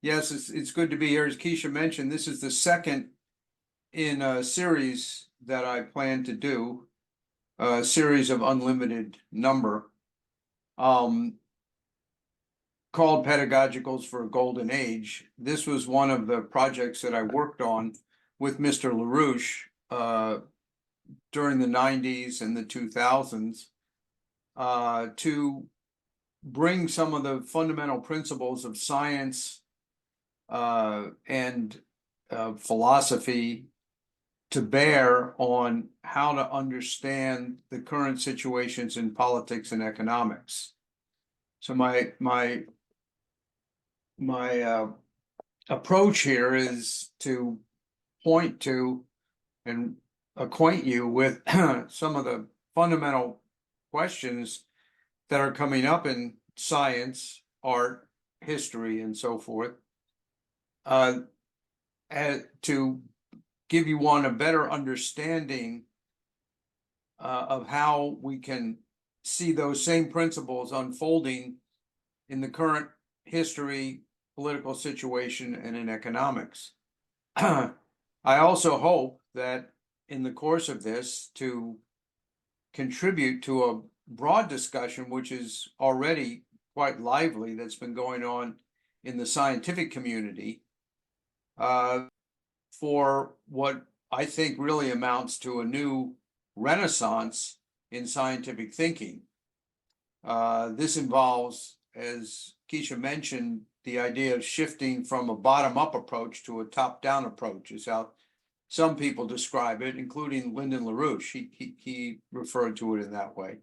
Yes, it's good to be here. As Keisha mentioned, this is the second in a series that I plan to do, a series of unlimited number, called Pedagogicals for a Golden Age. This was one of the projects that I worked on with Mr. LaRouche during the 90s and the 2000s to bring some of the fundamental principles of science and philosophy to bear on how to understand the current situations in politics and economics. So my approach here is to point to and acquaint you with some of the fundamental questions that are coming up in science, art, history, and so forth, to give you a better understanding of how we can see those same principles unfolding in the current history, political situation, and in economics. I also hope that in the course of this to contribute to a broad discussion, which is already quite lively, that's been going on in the scientific community, for what I think really amounts to a new renaissance in scientific thinking. This involves, as Keisha mentioned, the idea of shifting from a bottom-up approach to a top-down approach is how some people describe it, including Lyndon LaRouche. He referred to it in that way.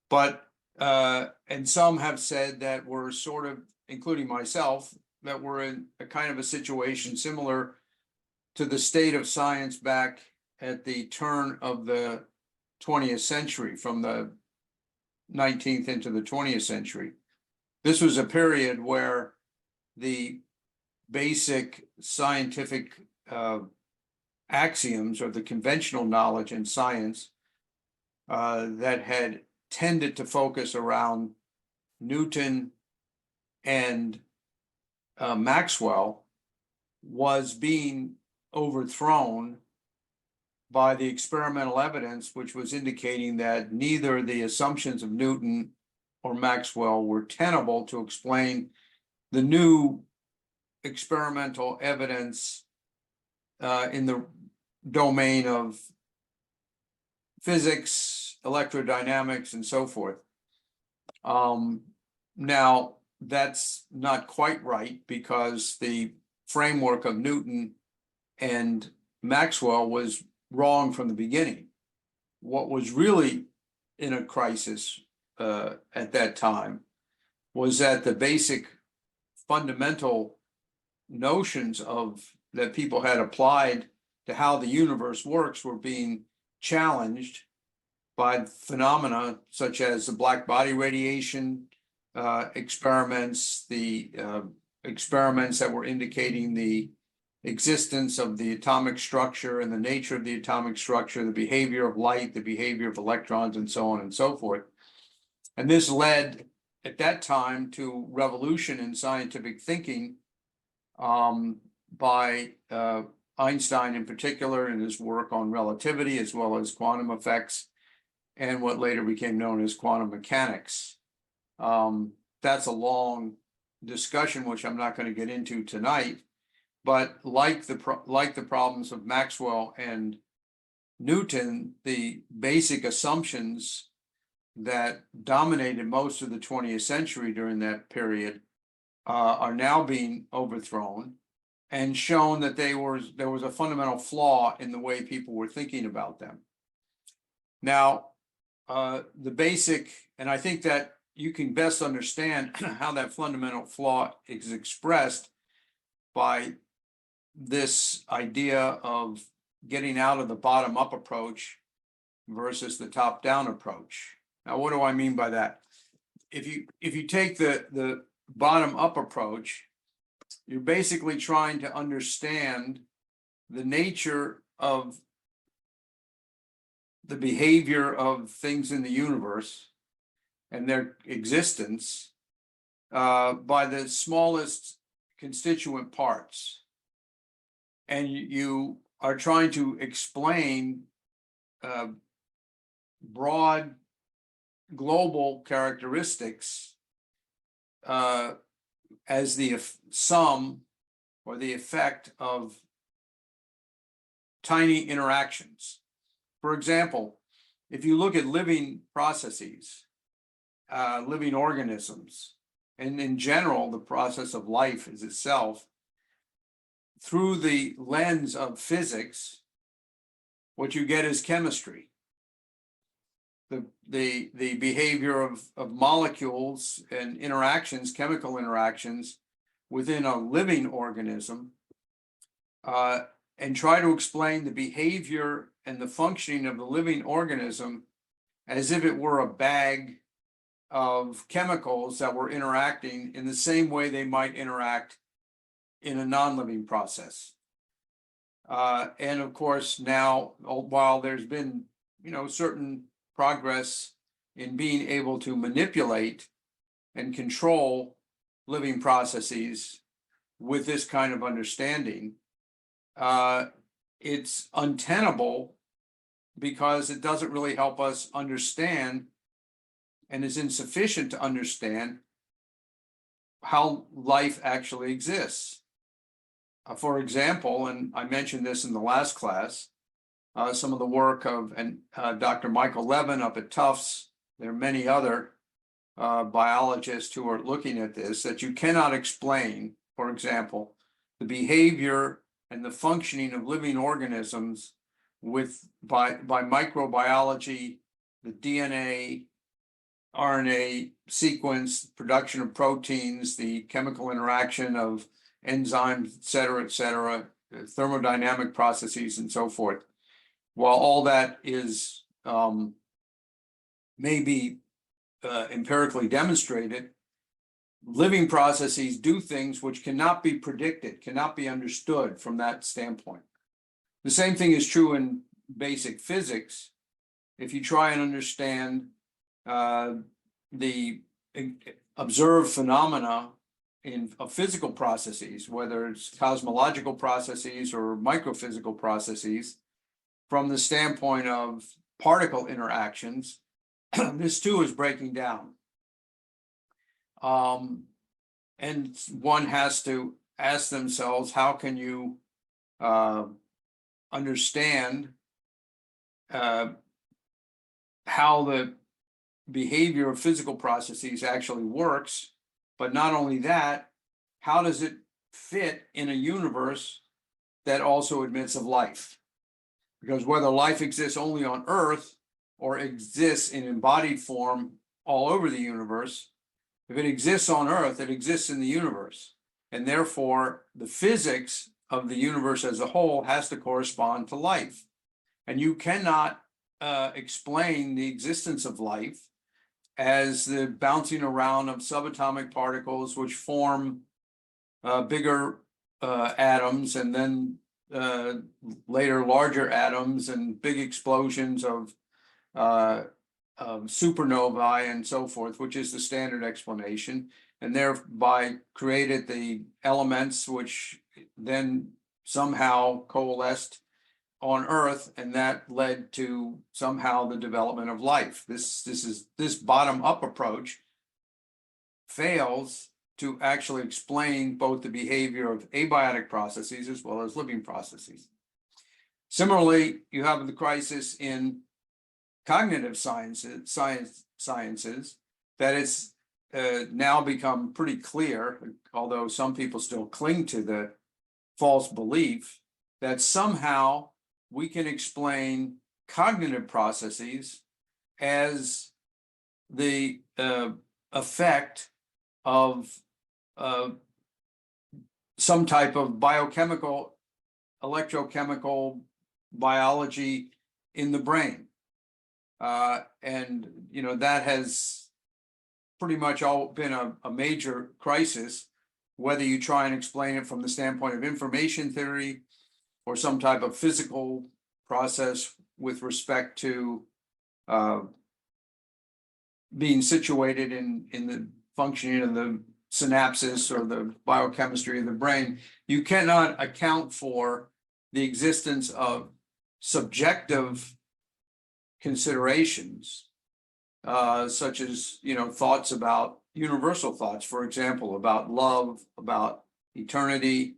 But, and some have said that we're sort of, including myself, that we're in a kind of a situation similar to the state of science back at the turn of the 20th century, from the 19th into the 20th century. This was a period where the basic scientific axioms, or the conventional knowledge in science that had tended to focus around Newton and Maxwell, was being overthrown by the experimental evidence, which was indicating that neither the assumptions of Newton or Maxwell were tenable to explain the new experimental evidence in the domain of physics, electrodynamics, and so forth. Now, that's not quite right, because the framework of Newton and Maxwell was wrong from the beginning. What was really in a crisis at that time was that the basic fundamental notions that people had applied to how the universe works were being challenged by phenomena such as the black body radiation experiments, the experiments that were indicating the existence of the atomic structure and the nature of the atomic structure, the behavior of light, the behavior of electrons, and so on and so forth. And this led at that time to revolution in scientific thinking by Einstein in particular, in his work on relativity, as well as quantum effects and what later became known as quantum mechanics. That's a long discussion, which I'm not going to get into tonight. But like the problems of Maxwell and Newton, the basic assumptions that dominated most of the 20th century during that period are now being overthrown, and shown that there was a fundamental flaw in the way people were thinking about them. Now, the basic, and I think that you can best understand how that fundamental flaw is expressed by this idea of getting out of the bottom-up approach versus the top-down approach. Now, what do I mean by that? If you take the bottom-up approach, you're basically trying to understand the nature of the behavior of things in the universe and their existence by the smallest constituent parts, and you are trying to explain broad global characteristics as the sum or the effect of tiny interactions. For example, if you look at living processes, living organisms, and in general, the process of life is itself, through the lens of physics, what you get is chemistry. The behavior of molecules and interactions, chemical interactions within a living organism, and try to explain the behavior and the functioning of the living organism as if it were a bag of chemicals that were interacting in the same way they might interact in a non-living process. And of course, now, while there's been, certain progress in being able to manipulate and control living processes with this kind of understanding, it's untenable because it doesn't really help us understand and is insufficient to understand how life actually exists. For example, and I mentioned this in the last class, some of the work of Dr. Michael Levin up at Tufts. There are many other biologists who are looking at this, that you cannot explain, for example, the behavior and the functioning of living organisms by microbiology, the DNA, RNA sequence, production of proteins, the chemical interaction of enzymes, et cetera, thermodynamic processes, and so forth. While all that is maybe empirically demonstrated, living processes do things which cannot be predicted, cannot be understood from that standpoint. The same thing is true in basic physics. If you try and understand the observed phenomena of physical processes, whether it's cosmological processes or microphysical processes, from the standpoint of particle interactions, this too is breaking down. And one has to ask themselves, how can you understand how the behavior of physical processes actually works? But not only that, how does it fit in a universe that also admits of life? Because whether life exists only on Earth or exists in embodied form all over the universe, if it exists on Earth, it exists in the universe. And therefore, the physics of the universe as a whole has to correspond to life. And you cannot explain the existence of life as the bouncing around of subatomic particles which form bigger atoms, and then later larger atoms and big explosions of supernovae and so forth, which is the standard explanation, and thereby created the elements which then somehow coalesced on Earth, and that led to somehow the development of life. This bottom-up approach fails to actually explain both the behavior of abiotic processes as well as living processes. Similarly, you have the crisis in cognitive sciences that it's now become pretty clear, although some people still cling to the false belief, that somehow we can explain cognitive processes as the effect of some type of biochemical, electrochemical biology in the brain. And that has pretty much all been a major crisis, whether you try and explain it from the standpoint of information theory or some type of physical process with respect to being situated in the functioning of the synapses or the biochemistry of the brain, you cannot account for the existence of subjective considerations, such as, thoughts about universal thoughts, for example, about love, about eternity,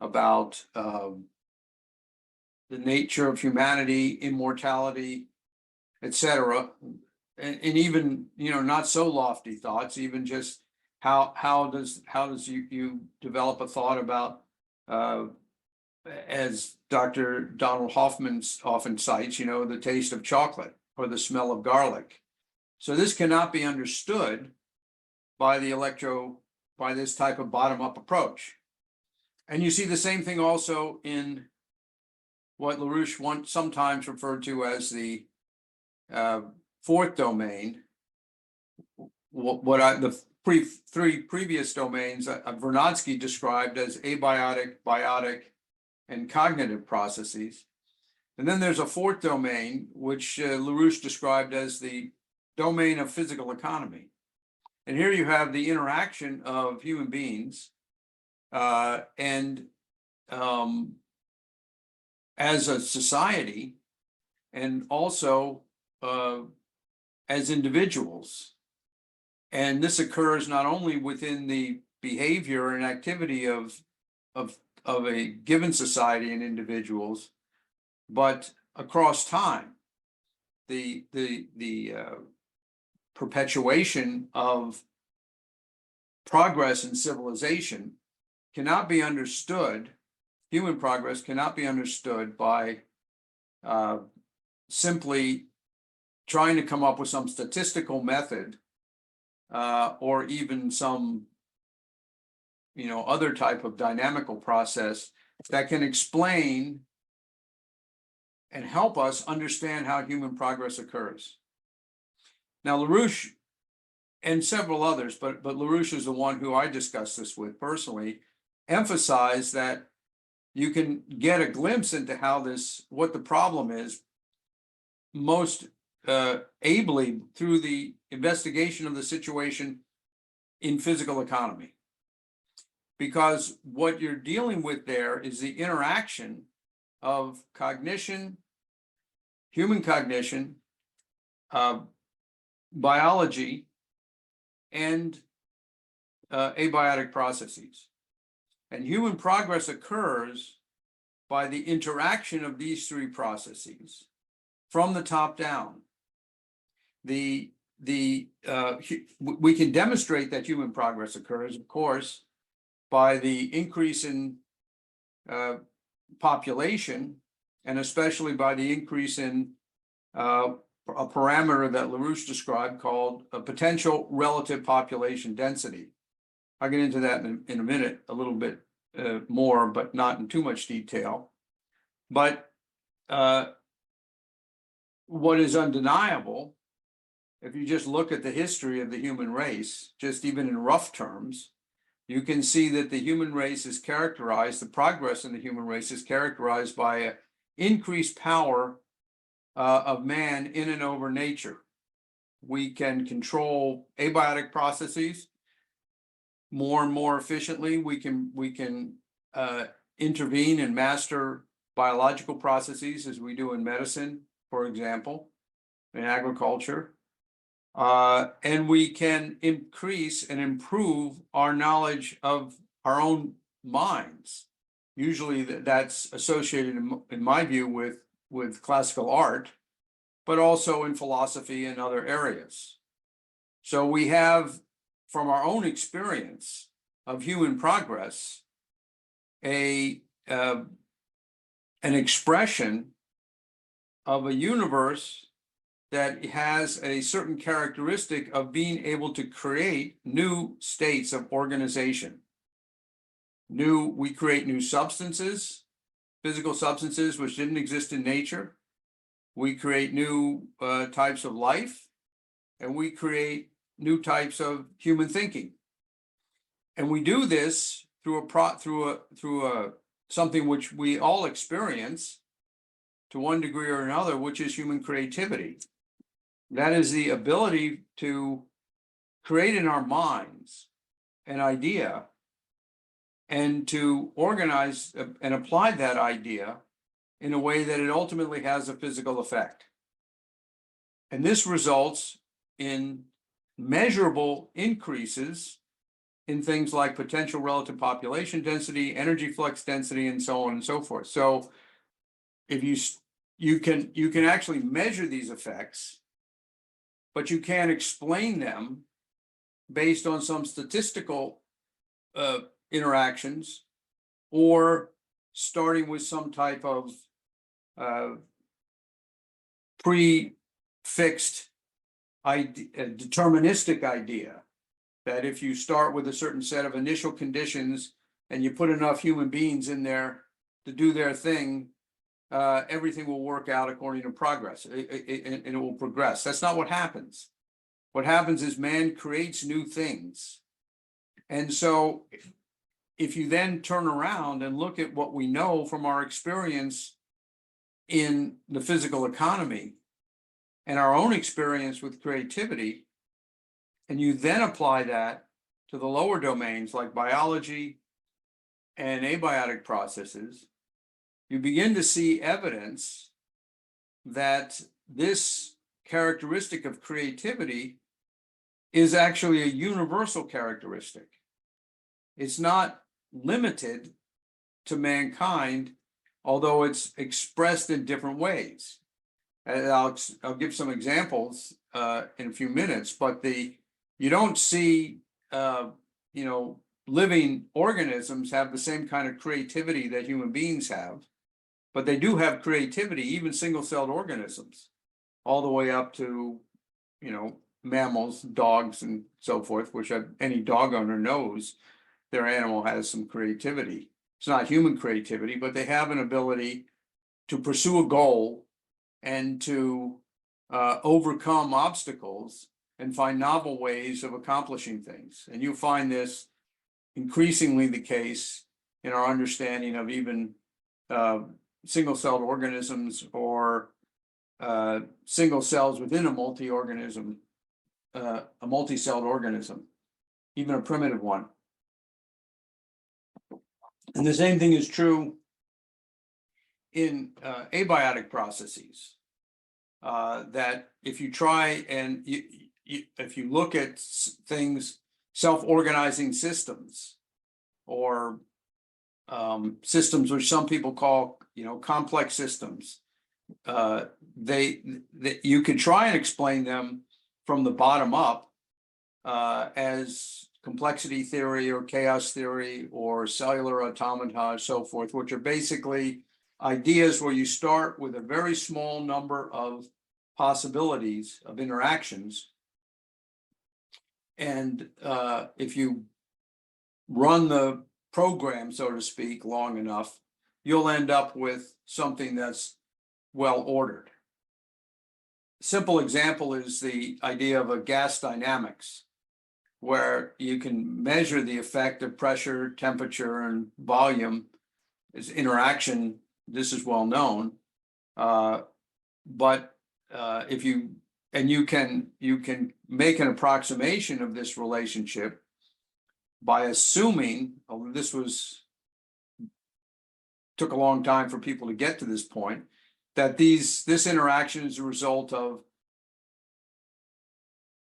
about the nature of humanity, immortality, etc. And even, not so lofty thoughts, even just how does you develop a thought about, as Dr. Donald Hoffman often cites, the taste of chocolate or the smell of garlic. So this cannot be understood by this type of bottom-up approach. And you see the same thing also in what LaRouche sometimes referred to as the fourth domain. The three previous domains Vernadsky described as abiotic, biotic, and cognitive processes. And then there's a fourth domain, which LaRouche described as the domain of physical economy. And here you have the interaction of human beings and as a society, and also as individuals. And this occurs not only within the behavior and activity of a given society and individuals, but across time. The perpetuation of progress in civilization cannot be understood. Human progress cannot be understood by simply trying to come up with some statistical method or even some other type of dynamical process that can explain and help us understand how human progress occurs. Now, LaRouche and several others, but LaRouche is the one who I discussed this with personally, emphasized that you can get a glimpse into what the problem is most ably through the investigation of the situation in physical economy. Because what you're dealing with there is the interaction of cognition, human cognition, biology, and abiotic processes. And human progress occurs by the interaction of these three processes from the top down. We can demonstrate that human progress occurs, of course, by the increase in population, and especially by the increase in a parameter that LaRouche described called a potential relative population density. I'll get into that in a minute, a little bit more, but not in too much detail. But what is undeniable, if you just look at the history of the human race, just even in rough terms, you can see that the human race is characterized, the progress in the human race is characterized by an increased power of man in and over nature. We can control abiotic processes more and more efficiently. We can intervene and master biological processes as we do in medicine, for example, in agriculture. And we can increase and improve our knowledge of our own minds. Usually that's associated, in my view, with classical art, but also in philosophy and other areas. So we have, from our own experience of human progress, an expression of a universe that has a certain characteristic of being able to create new states of organization. We create new substances, physical substances which didn't exist in nature. We create new types of life, and we create new types of human thinking. And we do this through something which we all experience to one degree or another, which is human creativity. That is the ability to create in our minds an idea and to organize and apply that idea in a way that it ultimately has a physical effect. And this results in measurable increases in things like potential relative population density, energy flux density, and so on and so forth. So if you can actually measure these effects, but you can't explain them based on some statistical interactions, or starting with some type of prefixed deterministic idea that if you start with a certain set of initial conditions and you put enough human beings in there to do their thing, everything will work out according to progress, and it will progress. That's not what happens. What happens is man creates new things. And so if you then turn around and look at what we know from our experience in the physical economy and our own experience with creativity, and you then apply that to the lower domains like biology and abiotic processes, you begin to see evidence that this characteristic of creativity is actually a universal characteristic. It's not limited to mankind, although it's expressed in different ways. And I'll give some examples in a few minutes, but you don't see living organisms have the same kind of creativity that human beings have, but they do have creativity, even single-celled organisms, all the way up to mammals, dogs, and so forth, which any dog owner knows their animal has some creativity. It's not human creativity, but they have an ability to pursue a goal and to overcome obstacles and find novel ways of accomplishing things. And you find this increasingly the case in our understanding of even single-celled organisms, or single cells within a multi-celled organism, even a primitive one. And the same thing is true in abiotic processes, that if you try and if you look at things, self-organizing systems, or systems which some people call complex systems, you could try and explain them from the bottom up as complexity theory or chaos theory or cellular automata, so forth, which are basically ideas where you start with a very small number of possibilities of interactions, and if you run the program, so to speak, long enough, you'll end up with something that's well ordered. Simple example is the idea of a gas dynamics, where you can measure the effect of pressure, temperature, and volume as interaction. This is well known, but if you can make an approximation of this relationship by assuming, although took a long time for people to get to this point, that this interaction is a result of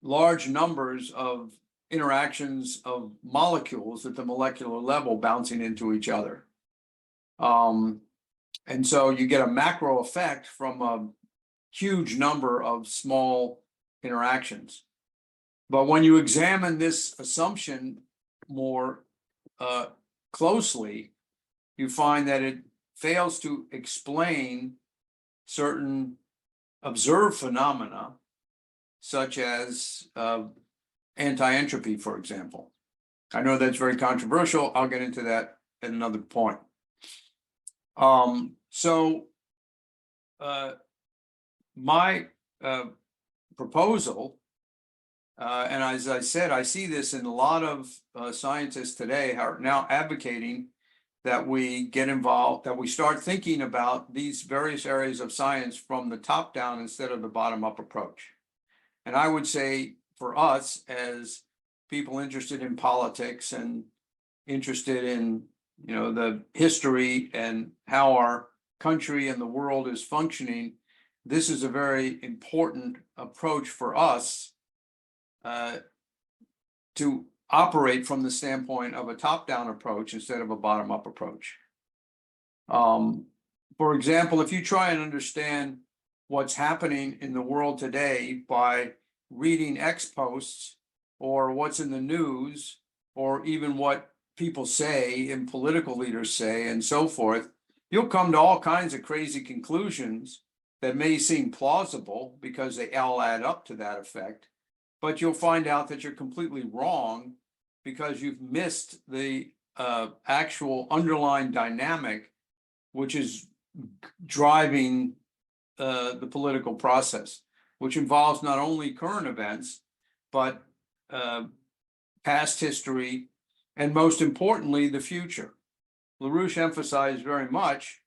large numbers of interactions of molecules at the molecular level bouncing into each other. And so you get a macro effect from a huge number of small interactions. But when you examine this assumption more closely, you find that it fails to explain certain observed phenomena, such as anti-entropy, for example. I know that's very controversial. I'll get into that at another point. My proposal, and as I said, I see this in a lot of scientists today are now advocating that we get involved, that we start thinking about these various areas of science from the top down instead of the bottom up approach. And I would say for us as people interested in politics and interested in, the history and how our country and the world is functioning, this is a very important approach for us to operate from the standpoint of a top-down approach instead of a bottom-up approach. For example, if you try and understand what's happening in the world today by reading X posts or what's in the news, or even what people say and political leaders say and so forth, you'll come to all kinds of crazy conclusions that may seem plausible because they all add up to that effect, but you'll find out that you're completely wrong because you've missed the actual underlying dynamic which is driving the political process, which involves not only current events, but past history, and most importantly, the future. LaRouche emphasized very much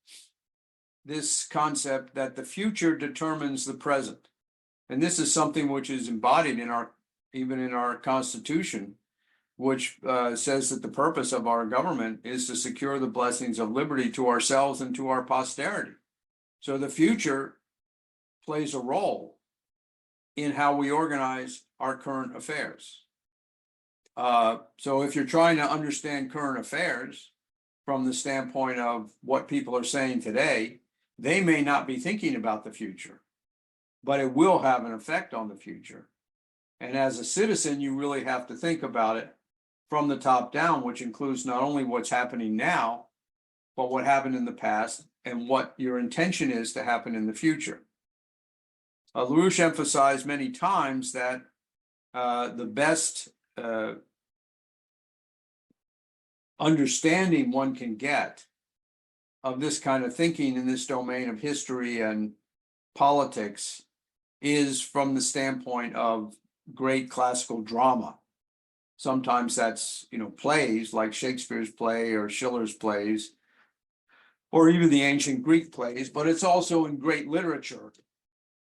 this concept that the future determines the present. And this is something which is embodied in even in our Constitution, which says that the purpose of our government is to secure the blessings of liberty to ourselves and to our posterity. So the future plays a role in how we organize our current affairs. So if you're trying to understand current affairs from the standpoint of what people are saying today, they may not be thinking about the future, but it will have an effect on the future. And as a citizen, you really have to think about it from the top down, which includes not only what's happening now, but what happened in the past and what your intention is to happen in the future. LaRouche emphasized many times that the best understanding one can get of this kind of thinking in this domain of history and politics is from the standpoint of great classical drama. Sometimes that's, plays like Shakespeare's play or Schiller's plays, or even the ancient Greek plays, but it's also in great literature.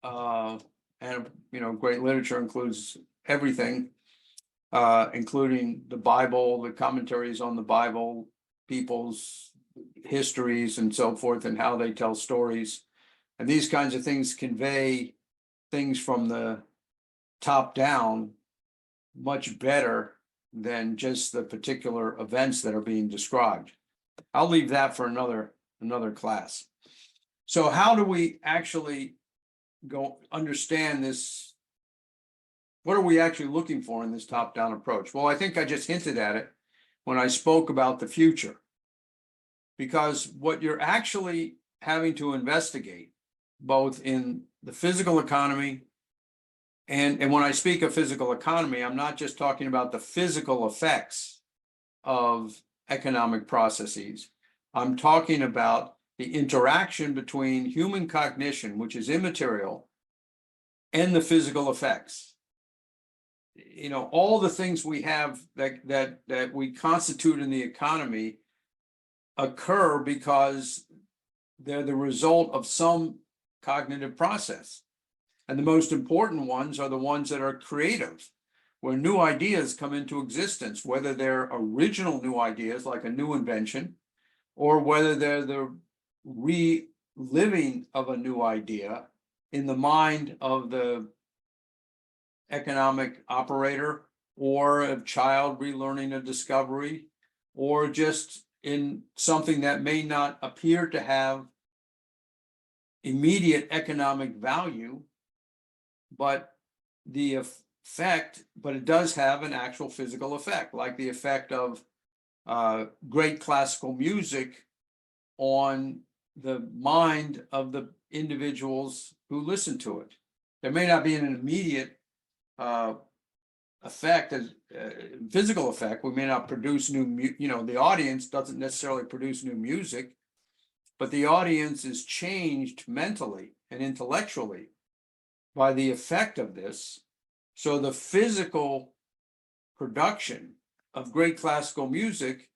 And great literature includes everything, including the Bible, the commentaries on the Bible, people's histories and so forth, and how they tell stories. And these kinds of things convey things from the top down much better than just the particular events that are being described. I'll leave that for another class. So how do we actually go understand this? What are we actually looking for in this top-down approach? Well, I think I just hinted at it when I spoke about the future, because what you're actually having to investigate, both in the physical economy, and when I speak of physical economy, I'm not just talking about the physical effects of economic processes. I'm talking about the interaction between human cognition, which is immaterial, and the physical effects. All the things we have that we constitute in the economy occur because they're the result of some cognitive process. And the most important ones are the ones that are creative, where new ideas come into existence, whether they're original new ideas like a new invention, or whether they're the reliving of a new idea in the mind of the economic operator, or a child relearning a discovery, or just in something that may not appear to have immediate economic value, but it does have an actual physical effect, like the effect of great classical music on the mind of the individuals who listen to it. There may not be an immediate effect, as physical effect. We may not produce the audience doesn't necessarily produce new music, but the audience is changed mentally and intellectually by the effect of this. So the physical production of great classical music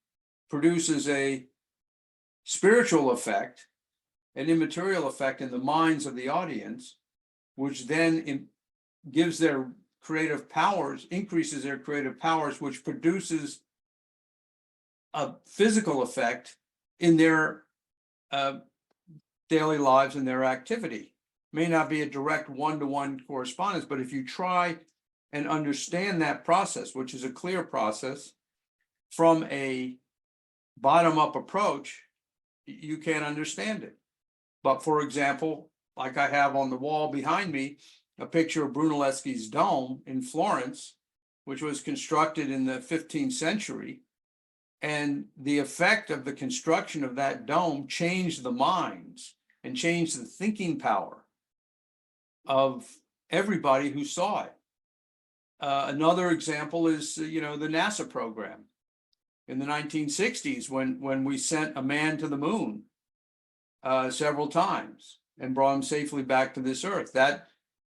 produces a spiritual effect, an immaterial effect in the minds of the audience, which then gives their creative powers, increases their creative powers, which produces a physical effect in their daily lives and their activity. May not be a direct one-to-one correspondence, but if you try and understand that process, which is a clear process, from a bottom-up approach, you can't understand it. But for example, like I have on the wall behind me, a picture of Brunelleschi's dome in Florence, which was constructed in the 15th century. And the effect of the construction of that dome changed the minds and changed the thinking power of everybody who saw it. Another example is, the NASA program in the 1960s when we sent a man to the moon several times and brought him safely back to this earth. That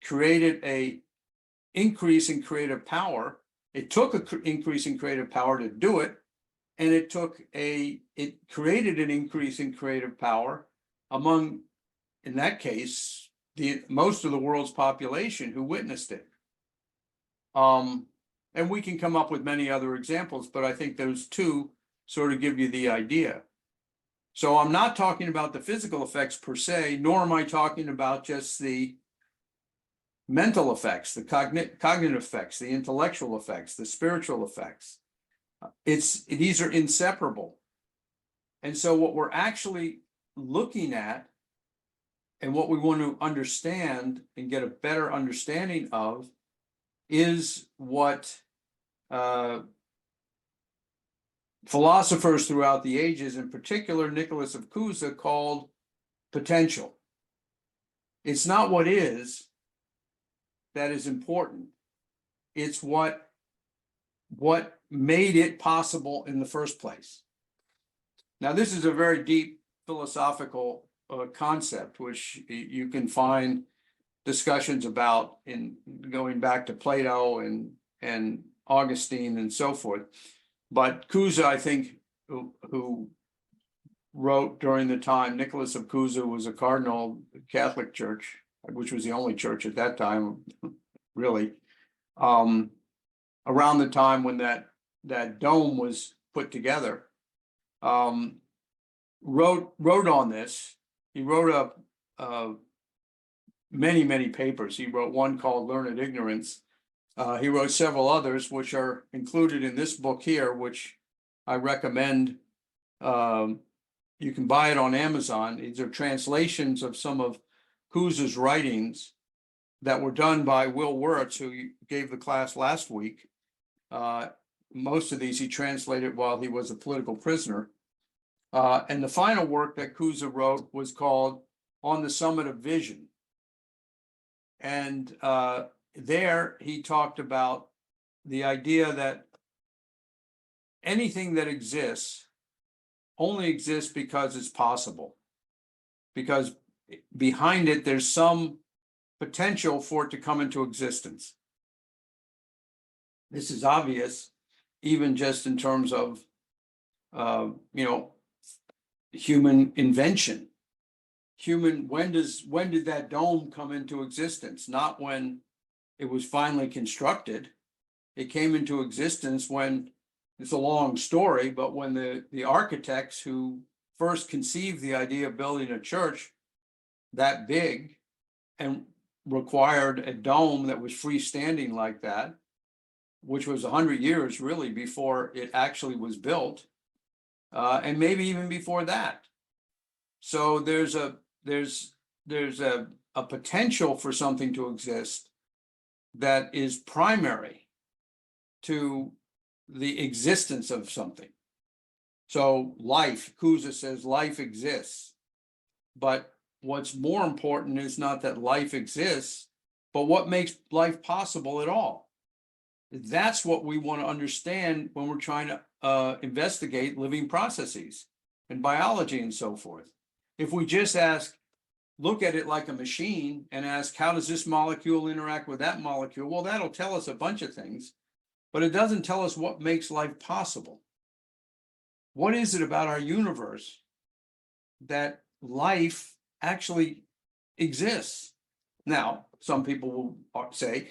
created an increase in creative power. It took an increase in creative power to do it, and it created an increase in creative power among, in that case, most of the world's population who witnessed it. And we can come up with many other examples, but I think those two sort of give you the idea. So I'm not talking about the physical effects per se, nor am I talking about just the mental effects, the cognitive effects, the intellectual effects, the spiritual effects. These are inseparable. And so what we're actually looking at and what we want to understand and get a better understanding of is what philosophers throughout the ages, in particular Nicholas of Cusa, called potential. It's not what is that is important. It's what made it possible in the first place. Now, this is a very deep philosophical concept, which you can find discussions about in going back to Plato and Augustine and so forth. But Cusa, I think, who wrote during the time, Nicholas of Cusa was a cardinal of the Catholic Church, which was the only church at that time, really. Around the time when that dome was put together, wrote on this. He wrote many papers. He wrote one called Learned Ignorance. He wrote several others, which are included in this book here, which I recommend. You can buy it on Amazon. These are translations of some of Cusa's writings that were done by Will Wirtz, who gave the class last week. Most of these he translated while he was a political prisoner. And the final work that Cusa wrote was called On the Summit of Vision. And there he talked about the idea that anything that exists only exists because it's possible, because behind it there's some potential for it to come into existence. This is obvious even just in terms of human invention. When did that dome come into existence? Not when it was finally constructed. It came into existence when, it's a long story, but when the architects who first conceived the idea of building a church that big and required a dome that was freestanding like that, which was 100 years really before it actually was built, and maybe even before that. So there's a potential for something to exist that is primary to the existence of something. So life, Cusa says life exists, but what's more important is not that life exists, but what makes life possible at all. That's what we want to understand when we're trying to investigate living processes and biology and so forth. If we just look at it like a machine and ask, how does this molecule interact with that molecule? Well, that'll tell us a bunch of things, but it doesn't tell us what makes life possible. What is it about our universe that life actually exists? Now, some people will say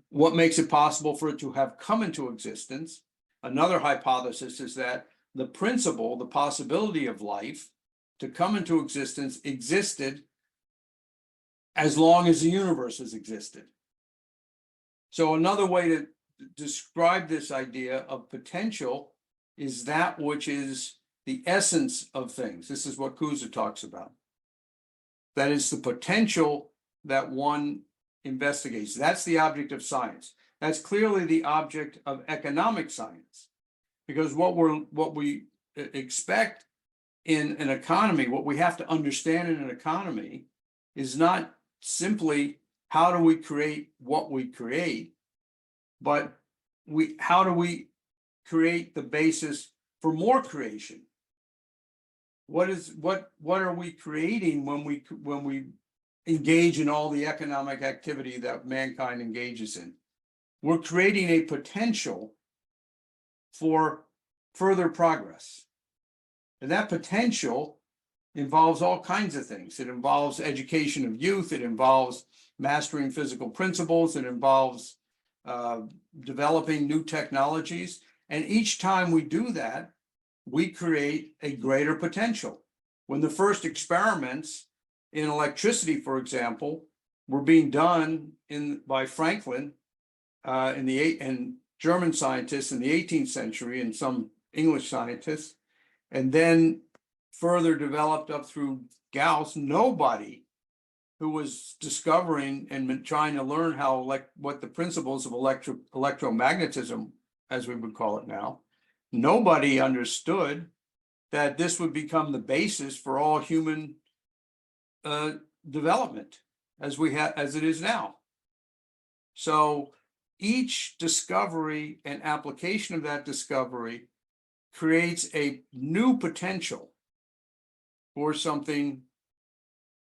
what makes it possible for it to have come into existence? Another hypothesis is that the principle, the possibility of life to come into existence existed as long as the universe has existed. So another way to describe this idea of potential is that which is the essence of things. This is what Cusa talks about. That is the potential that one investigates. That's the object of science. That's clearly the object of economic science, because what we expect in an economy, what we have to understand in an economy is not simply how do we create what we create, but how do we create the basis for more creation? What are we creating when we engage in all the economic activity that mankind engages in? We're creating a potential for further progress. And that potential involves all kinds of things. It involves education of youth. It involves mastering physical principles. It involves developing new technologies. And each time we do that, we create a greater potential. When the first experiments in electricity, for example, were being done by Franklin and German scientists in the 18th century and some English scientists, and then further developed up through Gauss, nobody who was discovering and trying to learn what the principles of electromagnetism, as we would call it now, nobody understood that this would become the basis for all human development as it is now. So each discovery and application of that discovery creates a new potential for something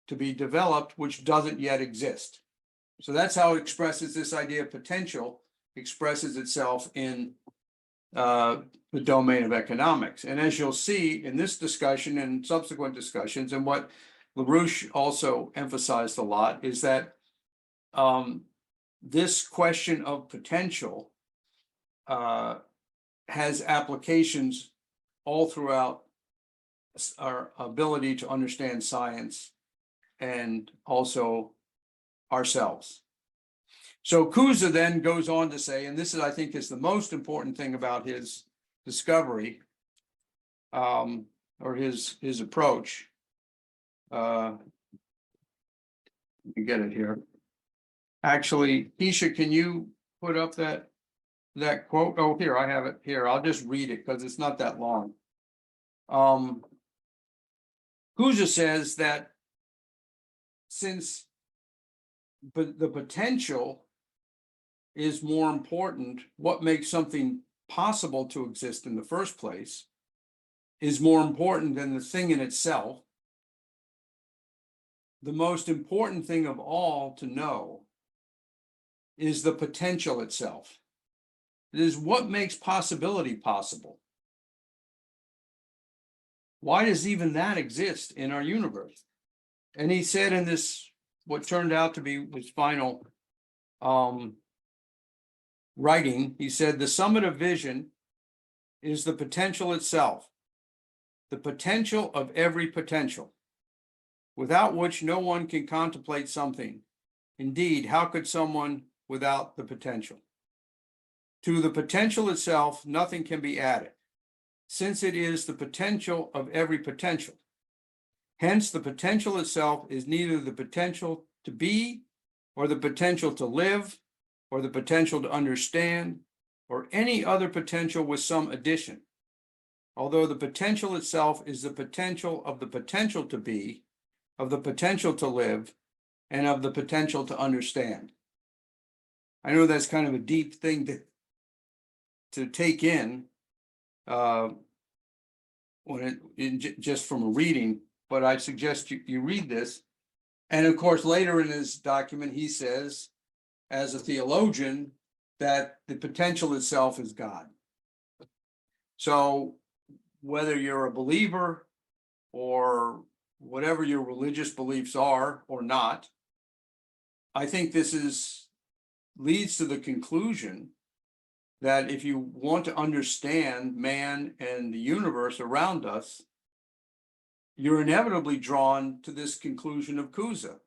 to be developed which doesn't yet exist. So that's how it expresses this idea of potential, expresses itself in the domain of economics. And as you'll see in this discussion and subsequent discussions, and what LaRouche also emphasized a lot, is that this question of potential has applications all throughout our ability to understand science and also ourselves. So Cusa then goes on to say, and this is, I think, is the most important thing about his discovery, or his approach. Let me get it here. Actually, Keisha, can you put up that quote? Oh, here, I have it here. I'll just read it because it's not that long. Cusa says that since the potential is more important, what makes something possible to exist in the first place is more important than the thing in itself. The most important thing of all to know is the potential itself. It is what makes possibility possible. Why does even that exist in our universe? And he said in this, what turned out to be his final writing, he said, the summit of vision is the potential itself, the potential of every potential, without which no one can contemplate something. Indeed, how could someone without the potential? To the potential itself, nothing can be added, since it is the potential of every potential. Hence, the potential itself is neither the potential to be, or the potential to live, or the potential to understand, or any other potential with some addition. Although the potential itself is the potential of the potential to be, of the potential to live, and of the potential to understand. I know that's kind of a deep thing to take in just from a reading, but I suggest you read this. And of course, later in his document, he says, as a theologian, that the potential itself is God. So whether you're a believer or whatever your religious beliefs are or not, I think this is leads to the conclusion that if you want to understand man and the universe around us, you're inevitably drawn to this conclusion of Cusa.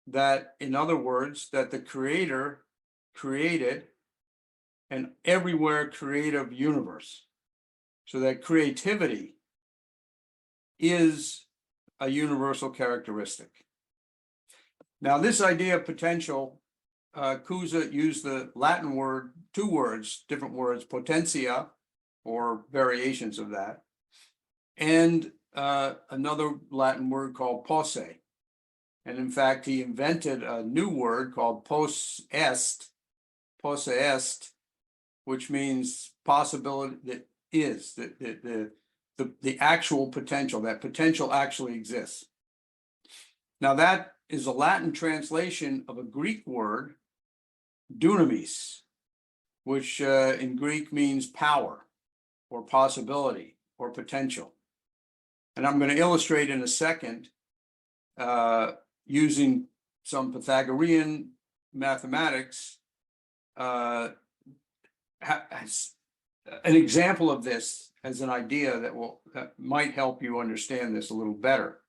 That, in other words, that the creator created an everywhere creative universe. So that creativity is a universal characteristic. Now, this idea of potential, Cusa used the Latin word, two words, different words, potentia, or variations of that, and another Latin word called posse. And in fact, he invented a new word called posse est, which means possibility that is, the actual potential, that potential actually exists. Now that is a Latin translation of a Greek word, dunamis, which in Greek means power or possibility or potential. And I'm going to illustrate in a second using some Pythagorean mathematics as an example of this as an idea that might help you understand this a little better.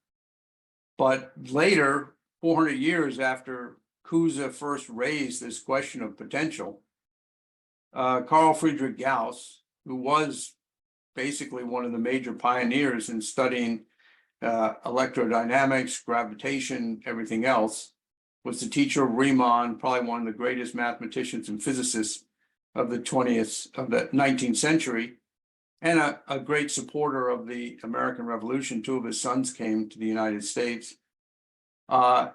But later, 400 years after Cusa first raised this question of potential, Carl Friedrich Gauss, who was basically one of the major pioneers in studying electrodynamics, gravitation, everything else, was the teacher of Riemann, probably one of the greatest mathematicians and physicists of the 19th century, and a great supporter of the American Revolution. Two of his sons came to the United States.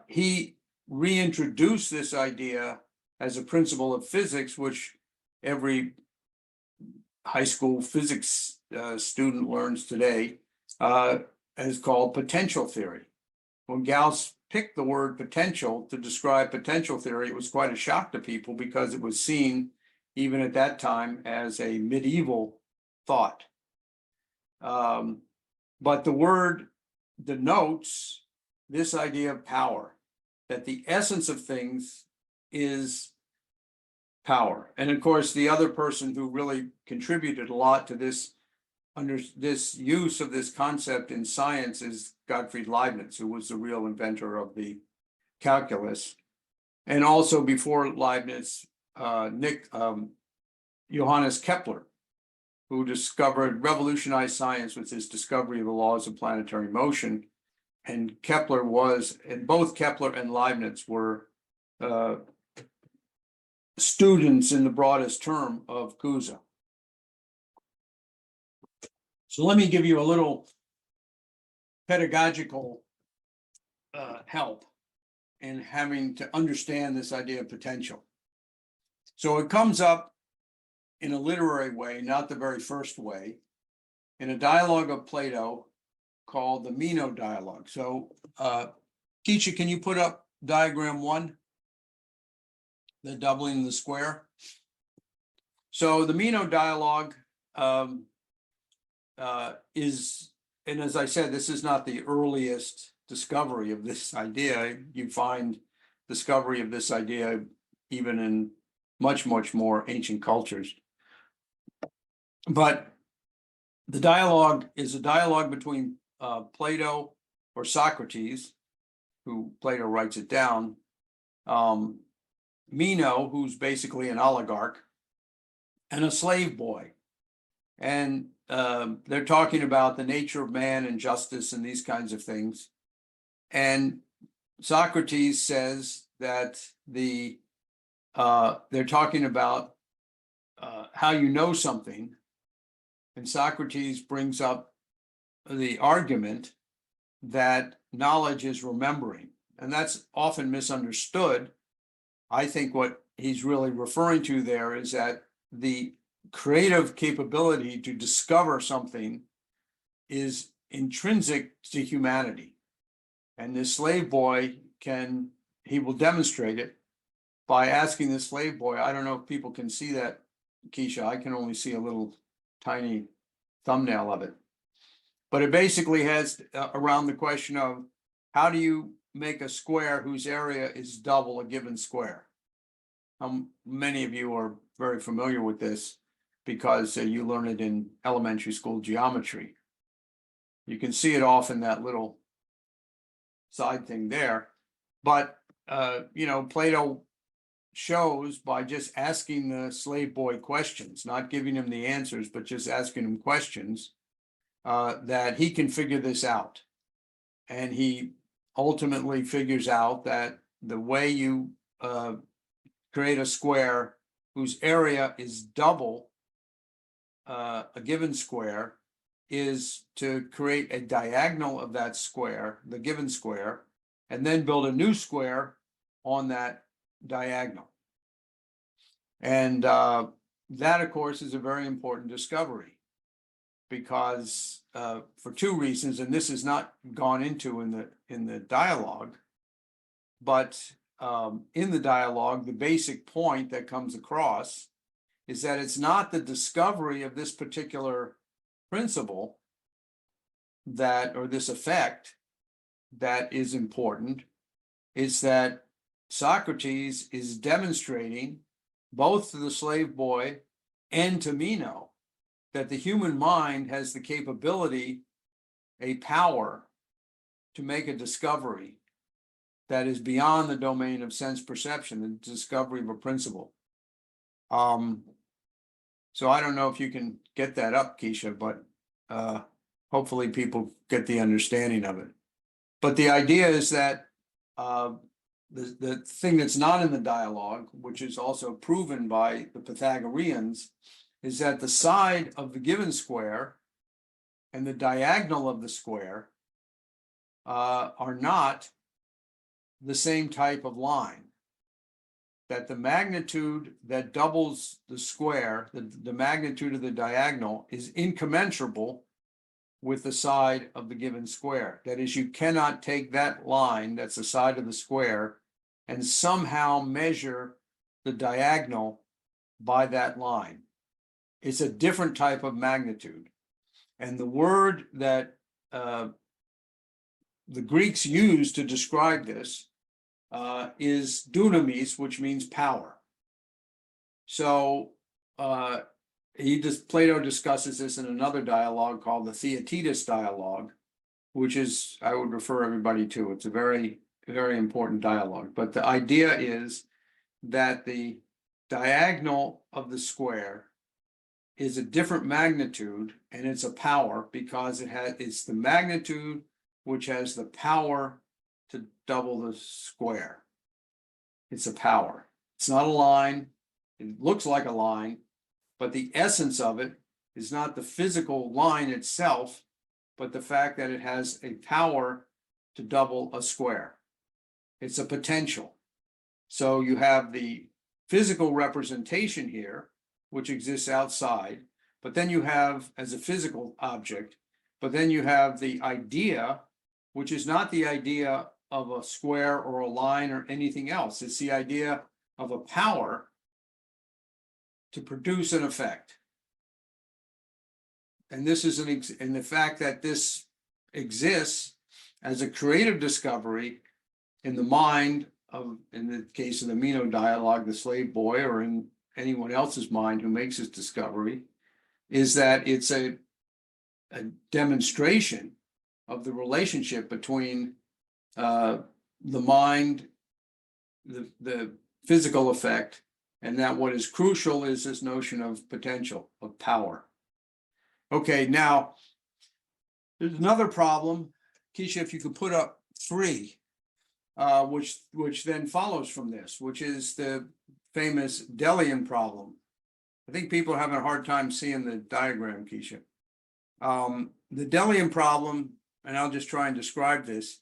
He reintroduced this idea as a principle of physics, which every high school physics student learns today, is called potential theory. When Gauss picked the word potential to describe potential theory, it was quite a shock to people because it was seen, even at that time, as a medieval thought. But the word denotes this idea of power, that the essence of things is power. And of course, the other person who really contributed a lot to this use of this concept in science is Gottfried Leibniz, who was the real inventor of the calculus. And also before Leibniz, Johannes Kepler, who revolutionized science with his discovery of the laws of planetary motion. And both Kepler and Leibniz were students in the broadest term of Cusa. So let me give you a little pedagogical help in having to understand this idea of potential. So it comes up in a literary way, not the very first way, in a dialogue of Plato called the Meno dialogue. So Keisha, can you put up diagram 1? The doubling the square. So the Meno dialogue is, and as I said, this is not the earliest discovery of this idea. You find discovery of this idea even in much, much more ancient cultures. But the dialogue is a dialogue between Plato or Socrates, who Plato writes it down, Meno, who's basically an oligarch, and a slave boy. And they're talking about the nature of man and justice and these kinds of things. And Socrates says that they're talking about how you know something. And Socrates brings up the argument that knowledge is remembering. And that's often misunderstood. I think what he's really referring to there is that the creative capability to discover something is intrinsic to humanity. And this slave boy he will demonstrate it by asking the slave boy, I don't know if people can see that, Keisha, I can only see a little tiny thumbnail of it. But it basically has around the question of how do you make a square whose area is double a given square? Many of you are very familiar with this because you learn it in elementary school geometry. You can see it off in that little side thing there. But, Plato shows by just asking the slave boy questions, not giving him the answers, but just asking him questions, that he can figure this out. And he ultimately figures out that the way you create a square whose area is double a given square is to create a diagonal of that square, the given square, and then build a new square on that diagonal. And that, of course, is a very important discovery because for two reasons, and this is not gone into in the dialogue, but in the dialogue, the basic point that comes across is that it's not the discovery of this particular principle that, or this effect, that is important. It's that Socrates is demonstrating both to the slave boy and to Meno that the human mind has the capability, a power, to make a discovery that is beyond the domain of sense perception, the discovery of a principle. So I don't know if you can get that up, Keisha, but hopefully people get the understanding of it. But the idea is that the thing that's not in the dialogue, which is also proven by the Pythagoreans, is that the side of the given square and the diagonal of the square are not the same type of line. That the magnitude that doubles the square, the magnitude of the diagonal, is incommensurable with the side of the given square. That is, you cannot take that line, that's the side of the square, and somehow measure the diagonal by that line. It's a different type of magnitude. And the word that the Greeks used to describe this is dunamis, which means power. So Plato discusses this in another dialogue called the Theaetetus dialogue, which is, I would refer everybody to. It's a very, very important dialogue. But the idea is that the diagonal of the square is a different magnitude, and it's a power because it's the magnitude which has the power to double the square. It's a power. It's not a line. It looks like a line, but the essence of it is not the physical line itself, but the fact that it has a power to double a square. It's a potential. So you have the physical representation here, which exists outside, but then you have as a physical object, but then you have the idea, which is not the idea of a square or a line or anything else. It's the idea of a power to produce an effect. And this is and the fact that this exists as a creative discovery in the mind of, in the case of the Meno dialogue, the slave boy, or in anyone else's mind who makes this discovery, is that it's a demonstration of the relationship between the mind, the physical effect, and that what is crucial is this notion of potential, of power. Okay, now there's another problem. Keisha, if you could put up 3, which then follows from this, which is the famous Delian problem. I think people are having a hard time seeing the diagram, Keisha. The Delian problem, and I'll just try and describe this,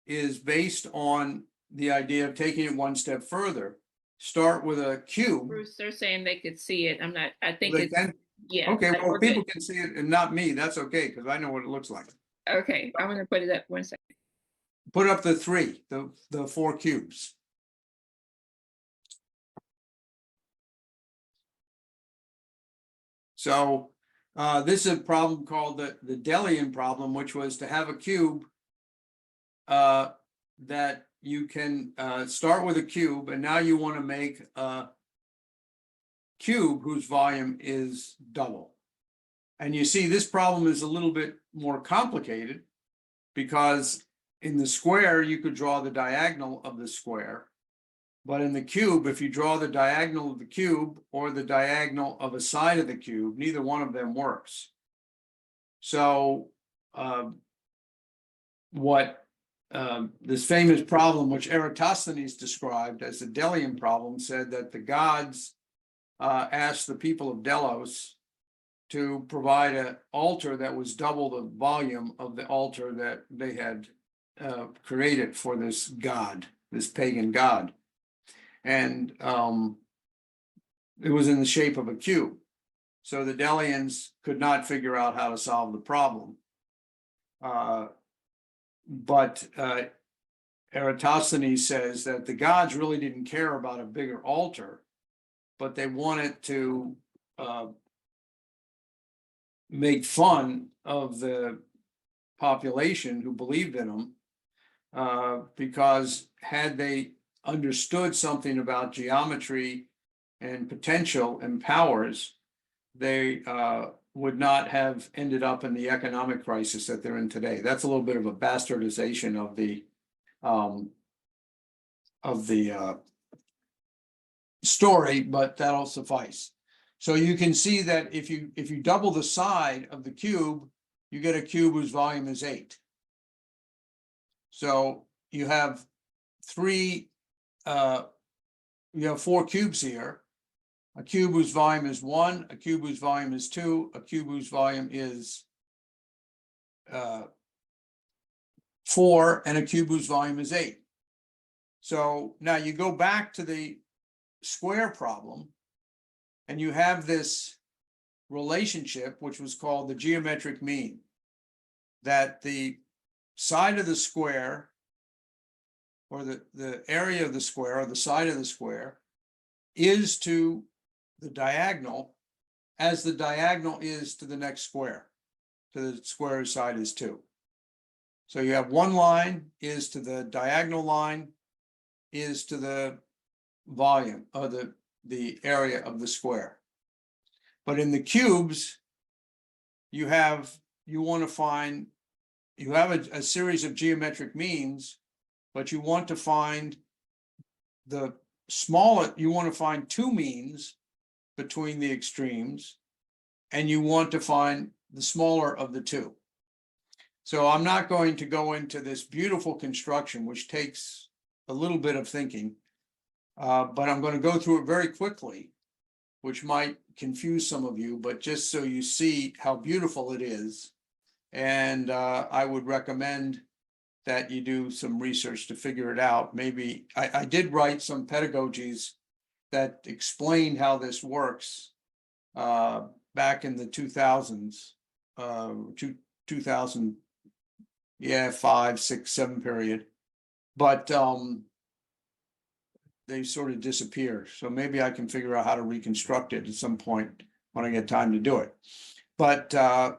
is based on the idea of taking it one step further. Start with a cube. Bruce, they're saying they could see it. I'm not, I think They it's, can? yeah. Okay, well, if people can see it and not me, that's okay, because I know what it looks like. Okay, I'm gonna put it up 1 second. Put up the 3, the 4 cubes. So this is a problem called the Delian problem, which was to have a cube that you can start with a cube, and now you want to make a cube whose volume is double. And you see this problem is a little bit more complicated because in the square, you could draw the diagonal of the square. But in the cube, if you draw the diagonal of the cube or the diagonal of a side of the cube, neither one of them works. So this famous problem, which Eratosthenes described as the Delian problem, said that the gods asked the people of Delos to provide an altar that was double the volume of the altar that they had created for this god, this pagan god. And it was in the shape of a cube. So the Delians could not figure out how to solve the problem. But Eratosthenes says that the gods really didn't care about a bigger altar, but they wanted to make fun of the population who believed in them, because had they understood something about geometry and potential and powers, they would not have ended up in the economic crisis that they're in today. That's a little bit of a bastardization of the story, but that'll suffice. So you can see that if you double the side of the cube, you get a cube whose volume is 8. So you have you have 4 cubes here. A cube whose volume is 1, a cube whose volume is 2, a cube whose volume is 4, and a cube whose volume is 8. So now you go back to the square problem, and you have this relationship, which was called the geometric mean, that the side of the square, or the area of the square, or the side of the square, is to the diagonal as the diagonal is to the next square, to the square whose side is 2. So you have one line is to the diagonal line is to the volume, or the area of the square. But in the cubes, you have a series of geometric means, but you want to find the smaller, you want to find 2 means between the extremes, and you want to find the smaller of the 2. So I'm not going to go into this beautiful construction, which takes a little bit of thinking, but I'm going to go through it very quickly, which might confuse some of you, but just so you see how beautiful it is. And I would recommend that you do some research to figure it out. Maybe I did write some pedagogies that explain how this works back in the 2000s, 2000, 5, 6, 7 period, but they sort of disappear. So maybe I can figure out how to reconstruct it at some point when I get time to do it. But I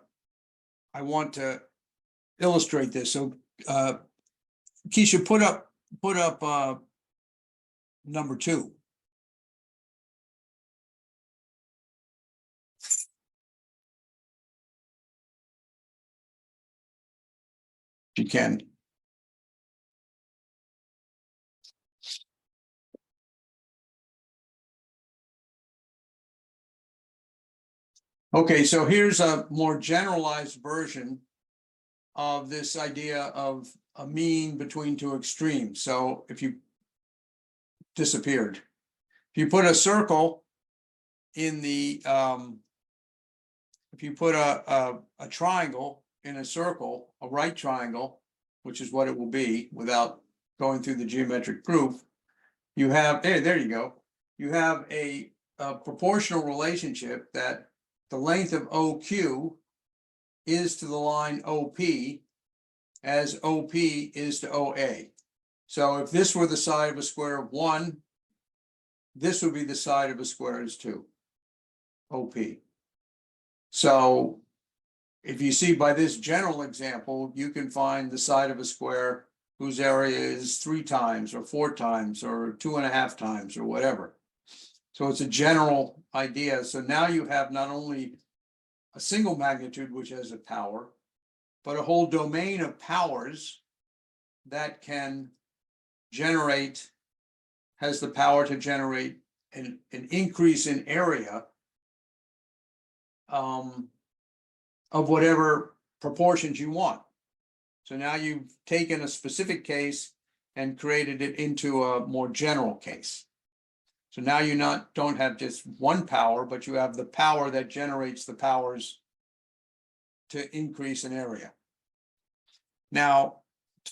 want to illustrate this. So Keisha, put up number 2. If you can. Okay, so here's a more generalized version of this idea of a mean between 2 extremes. So if you disappeared, if you put a circle in the, if you put a triangle in a circle, a right triangle, which is what it will be without going through the geometric proof, you have, hey, there you go. You have a proportional relationship that the length of OQ is to the line OP as OP is to OA. So if this were the side of a square of 1, this would be the side of a square as 2, OP. So if you see by this general example, you can find the side of a square whose area is 3 times or 4 times or 2.5 times or whatever. So it's a general idea. So now you have not only a single magnitude, which has a power, but a whole domain of powers that can generate, has the power to generate an increase in area of whatever proportions you want. So now you've taken a specific case and created it into a more general case. So now you don't have just one power, but you have the power that generates the powers to increase in area. Now,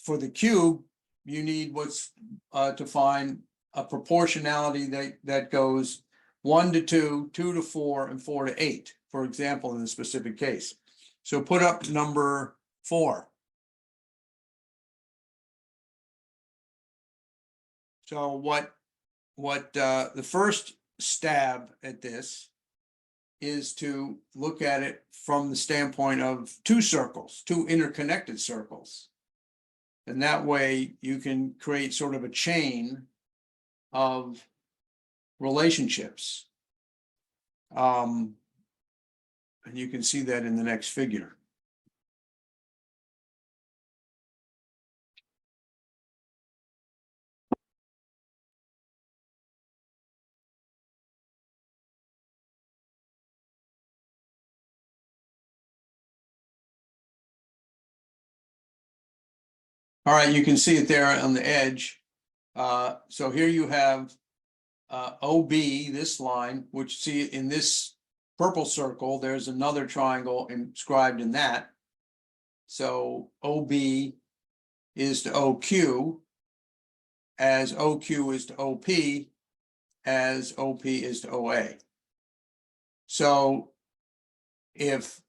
for the cube, you need what's to find a proportionality that goes 1 to 2, 2 to 4, and 4 to 8, for example, in a specific case. So put up number 4. So what the first stab at this is to look at it from the standpoint of 2 circles, 2 interconnected circles. And that way you can create sort of a chain of relationships. And you can see that in the next figure. All right, you can see it there on the edge. So here you have OB, this line, which see in this purple circle, there's another triangle inscribed in that. So OB is to OQ, as OQ is to OP, as OP is to OA. So if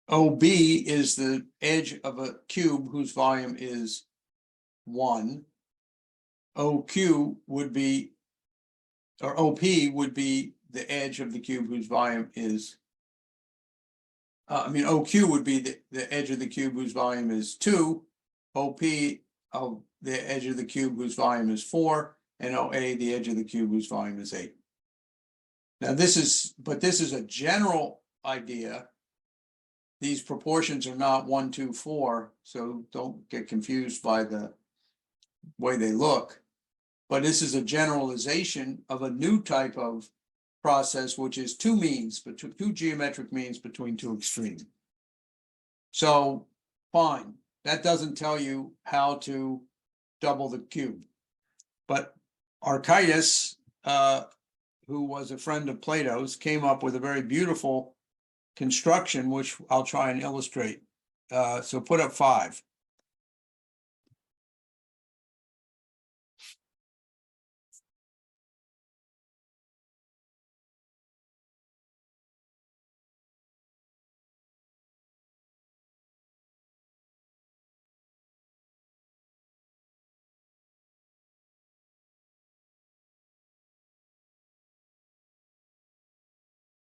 OB is the edge of a cube whose volume is 1, OQ would be, or OP would be the edge of the cube whose volume is, OQ would be the edge of the cube whose volume is 2, OP of the edge of the cube whose volume is 4, and OA the edge of the cube whose volume is 8. Now this is a general idea. These proportions are not 1, 2, 4, so don't get confused by the way they look. But this is a generalization of a new type of process, which is 2 means, but 2 geometric means between 2 extremes. So fine, that doesn't tell you how to double the cube. But Archytas, who was a friend of Plato's, came up with a very beautiful construction, which I'll try and illustrate. So put up 5.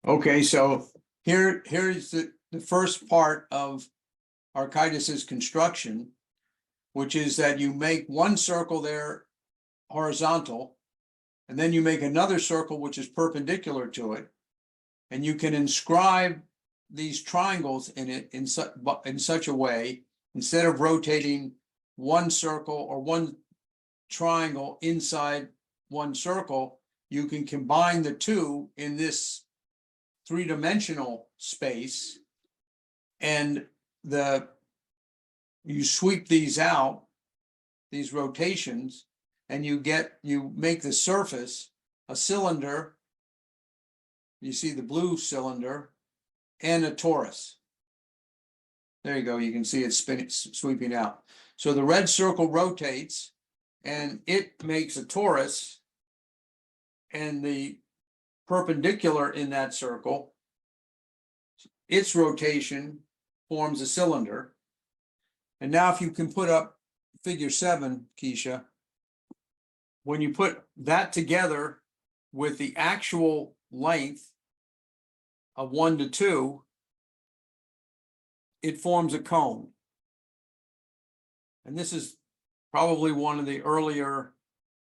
Okay, so here's the first part of Archytas's construction, which is that you make one circle there horizontal, and then you make another circle which is perpendicular to it, and you can inscribe these triangles in it in such a way, instead of rotating one circle or one triangle inside one circle, you can combine the 2 in this 3-dimensional space, and you sweep these out, these rotations, and you make the surface a cylinder. You see the blue cylinder and a torus. There you go. You can see it sweeping out. So the red circle rotates and it makes a torus, and the perpendicular in that circle, its rotation forms a cylinder. And now if you can put up figure 7, Keisha, when you put that together with the actual length of 1 to 2, it forms a cone. And this is probably one of the earlier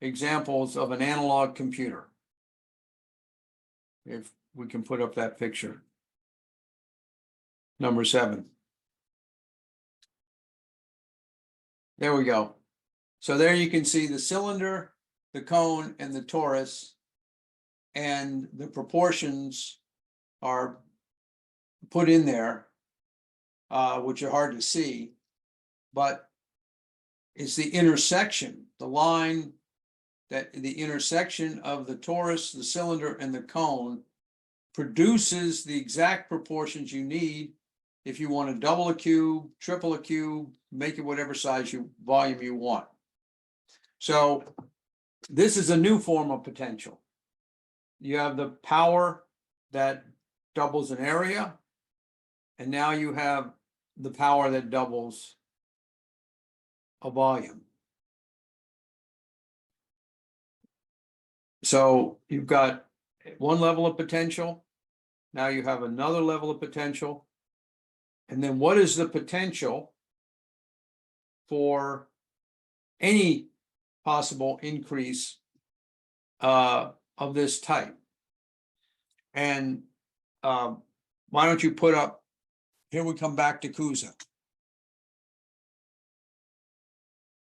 examples of an analog computer. If we can put up that picture. Number 7. There we go. So there you can see the cylinder, the cone, and the torus, and the proportions are put in there, which are hard to see, but it's the intersection, the line that the intersection of the torus, the cylinder, and the cone produces the exact proportions you need if you want to double a cube, triple a cube, make it whatever size volume you want. So this is a new form of potential. You have the power that doubles an area, and now you have the power that doubles a volume. So you've got one level of potential, now you have another level of potential, and then what is the potential for any possible increase of this type? And why don't you put up, here we come back to Cusa,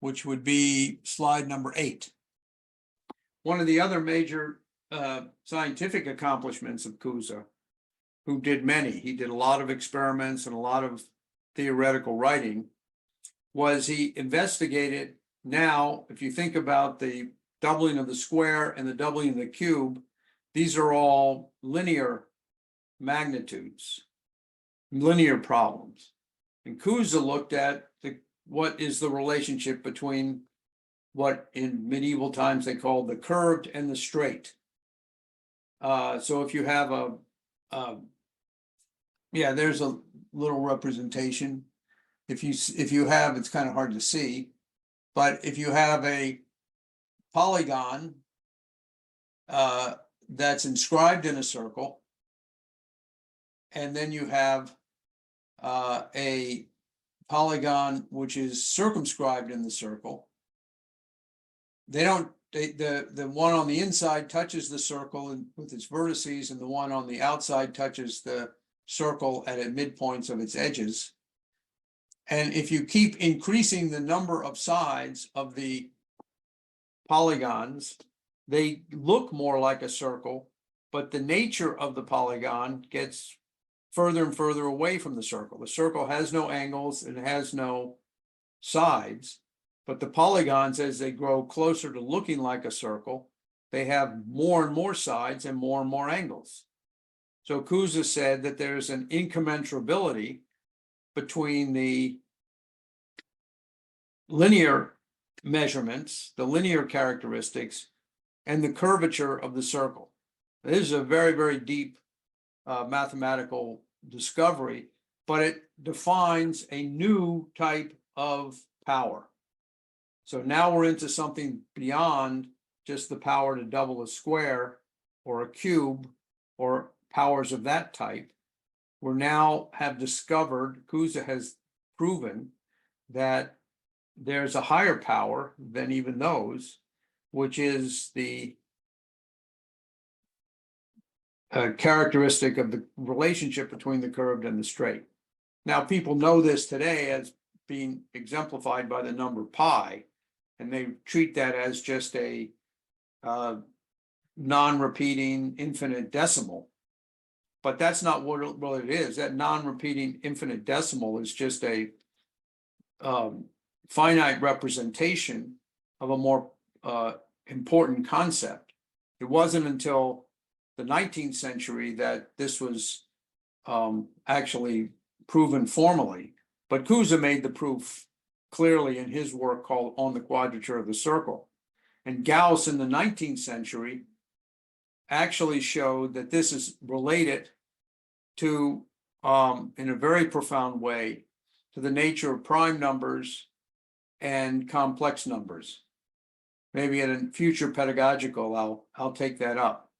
which would be slide number 8. One of the other major scientific accomplishments of Cusa, who did many, he did a lot of experiments and a lot of theoretical writing, was he investigated. Now, if you think about the doubling of the square and the doubling of the cube, these are all linear magnitudes, linear problems. And Cusa looked at what is the relationship between what in medieval times they called the curved and the straight. So if you have there's a little representation. If you have, it's kind of hard to see, but if you have a polygon that's inscribed in a circle, and then you have a polygon which is circumscribed in the circle, the one on the inside touches the circle with its vertices, and the one on the outside touches the circle at its midpoints of its edges. And if you keep increasing the number of sides of the polygons, they look more like a circle, but the nature of the polygon gets further and further away from the circle. The circle has no angles and has no sides, but the polygons, as they grow closer to looking like a circle, they have more and more sides and more angles. So Cusa said that there's an incommensurability between the linear measurements, the linear characteristics, and the curvature of the circle. This is a very, very deep mathematical discovery, but it defines a new type of power. So now we're into something beyond just the power to double a square or a cube or powers of that type. We now have discovered, Cusa has proven, that there's a higher power than even those, which is the characteristic of the relationship between the curved and the straight. Now, people know this today as being exemplified by the number pi, and they treat that as just a non-repeating infinite decimal. But that's not what it is. That non-repeating infinite decimal is just a finite representation of a more important concept. It wasn't until the 19th century that this was actually proven formally, but Cusa made the proof clearly in his work called On the Quadrature of the Circle. And Gauss in the 19th century actually showed that this is related to, in a very profound way, to the nature of prime numbers and complex numbers. Maybe in a future pedagogical, I'll take that up.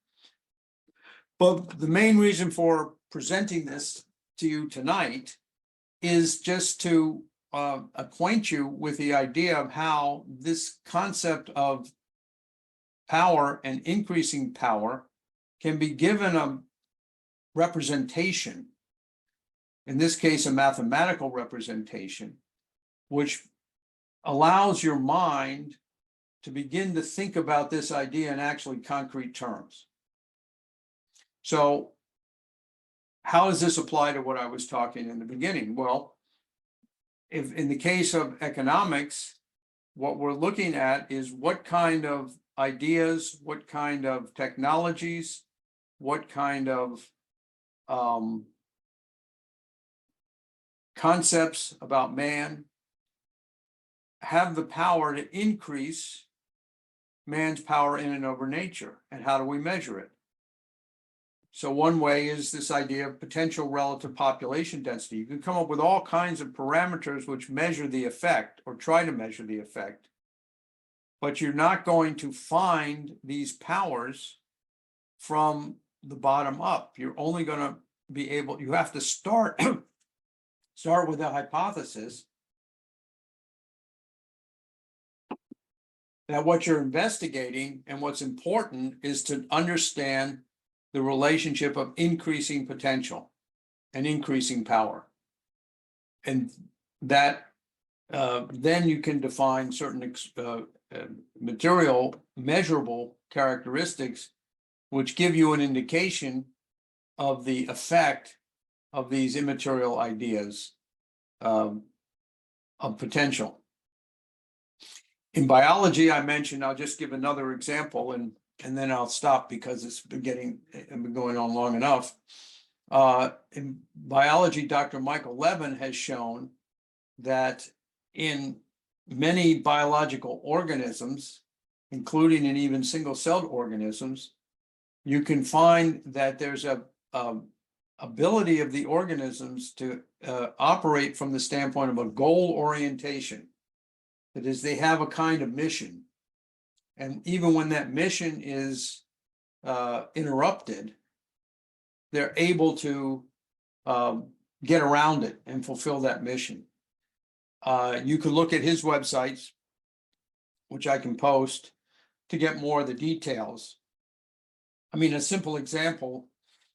But the main reason for presenting this to you tonight is just to acquaint you with the idea of how this concept of power and increasing power can be given a representation, in this case, a mathematical representation, which allows your mind to begin to think about this idea in actually concrete terms. So how does this apply to what I was talking in the beginning? Well, if in the case of economics, what we're looking at is what kind of ideas, what kind of technologies, what kind of concepts about man have the power to increase man's power in and over nature, and how do we measure it? So one way is this idea of potential relative population density. You can come up with all kinds of parameters which measure the effect or try to measure the effect, but you're not going to find these powers from the bottom up. You're only going to be able, you have to start with a hypothesis that what you're investigating and what's important is to understand the relationship of increasing potential and increasing power. And that then you can define certain material measurable characteristics which give you an indication of the effect of these immaterial ideas of potential. In biology, I mentioned, I'll just give another example and then I'll stop because it's been going on long enough. In biology, Dr. Michael Levin has shown that in many biological organisms, including in even single-celled organisms, you can find that there's a ability of the organisms to operate from the standpoint of a goal orientation. That is, they have a kind of mission. And even when that mission is interrupted, they're able to get around it and fulfill that mission. You can look at his websites, which I can post, to get more of the details. I mean, a simple example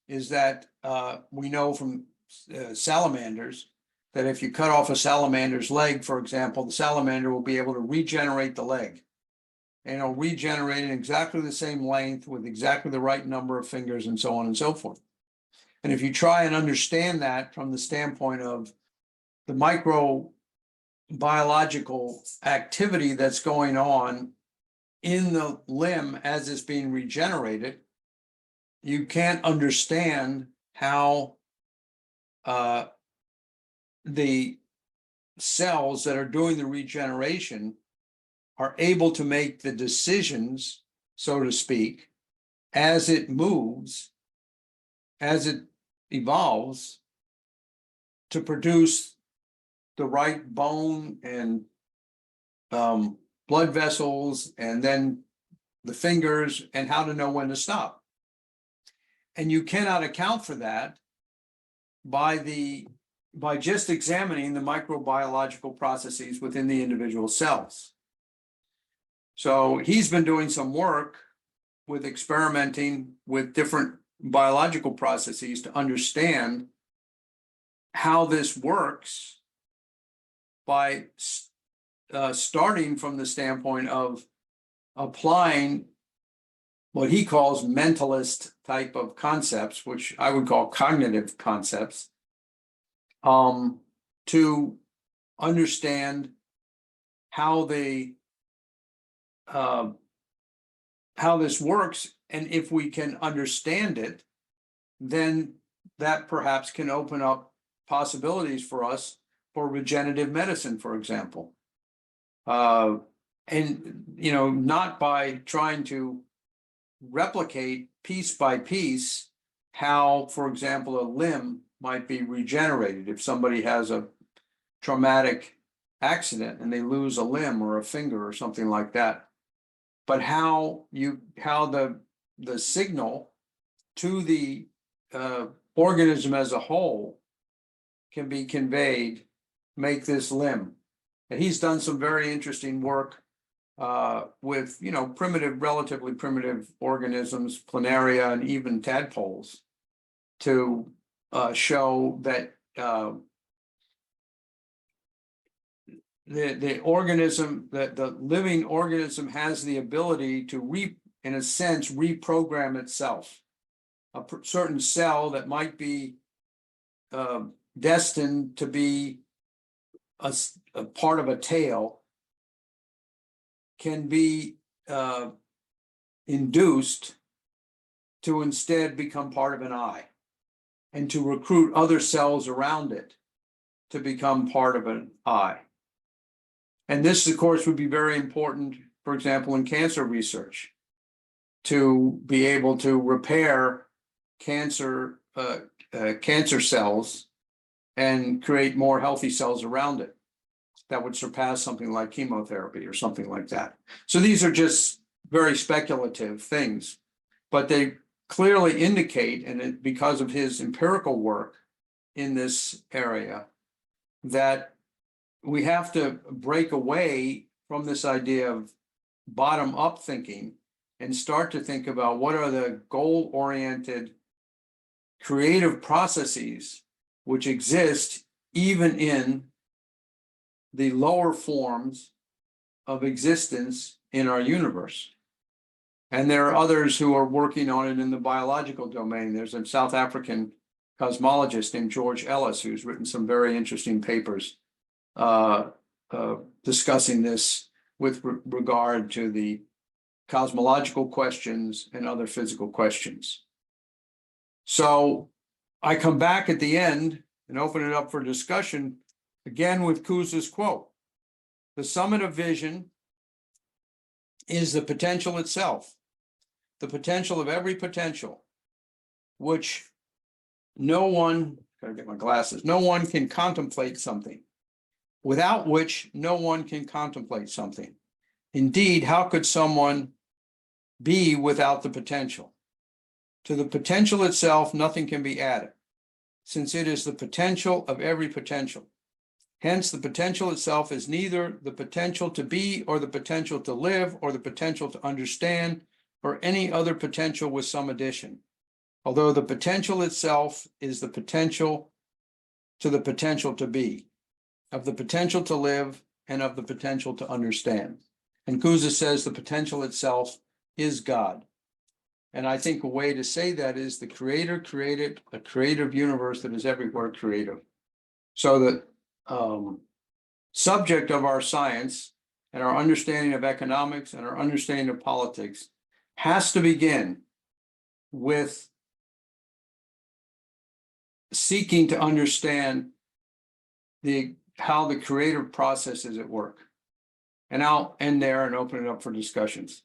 is that we know from salamanders that if you cut off a salamander's leg, for example, the salamander will be able to regenerate the leg. And it'll regenerate in exactly the same length with exactly the right number of fingers and so on and so forth. And if you try and understand that from the standpoint of the microbiological activity that's going on in the limb as it's being regenerated, you can't understand how the cells that are doing the regeneration are able to make the decisions, so to speak, as it moves, as it evolves, to produce the right bone and blood vessels, and then the fingers, and how to know when to stop. And you cannot account for that by just examining the microbiological processes within the individual cells. So he's been doing some work with experimenting with different biological processes to understand how this works by starting from the standpoint of applying what he calls mentalist type of concepts, which I would call cognitive concepts, to understand how this works. And if we can understand it, then that perhaps can open up possibilities for us for regenerative medicine, for example. And, not by trying to replicate piece by piece how, for example, a limb might be regenerated. If somebody has a traumatic accident and they lose a limb or a finger or something like that, but how the signal to the organism as a whole can be conveyed make this limb. And he's done some very interesting work with, relatively primitive organisms, planaria, and even tadpoles to show that the organism, that the living organism has the ability to in a sense, reprogram itself. A certain cell that might be destined to be a part of a tail can be induced to instead become part of an eye, and to recruit other cells around it to become part of an eye. And this, of course, would be very important, for example, in cancer research, to be able to repair cancer cells and create more healthy cells around it that would surpass something like chemotherapy or something like that. So these are just very speculative things, but they clearly indicate, and because of his empirical work in this area, that we have to break away from this idea of bottom-up thinking and start to think about what are the goal-oriented creative processes which exist even in the lower forms of existence in our universe. And there are others who are working on it in the biological domain. There's a South African cosmologist named George Ellis who's written some very interesting papers discussing this with regard to the cosmological questions and other physical questions. So I come back at the end and open it up for discussion again with Cusa's quote. The summit of vision is the potential itself, the potential of every potential, which no one, gotta get my glasses, no one can contemplate something, without which no one can contemplate something. Indeed, how could someone be without the potential? To the potential itself, nothing can be added, since it is the potential of every potential. Hence, the potential itself is neither the potential to be, or the potential to live, or the potential to understand, or any other potential with some addition. Although the potential itself is the potential to the potential to be, of the potential to live, and of the potential to understand. And Cusa says the potential itself is God. And I think a way to say that is the Creator created a creative universe that is everywhere creative. So the subject of our science and our understanding of economics and our understanding of politics has to begin with seeking to understand how the creative process is at work. And I'll end there and open it up for discussions.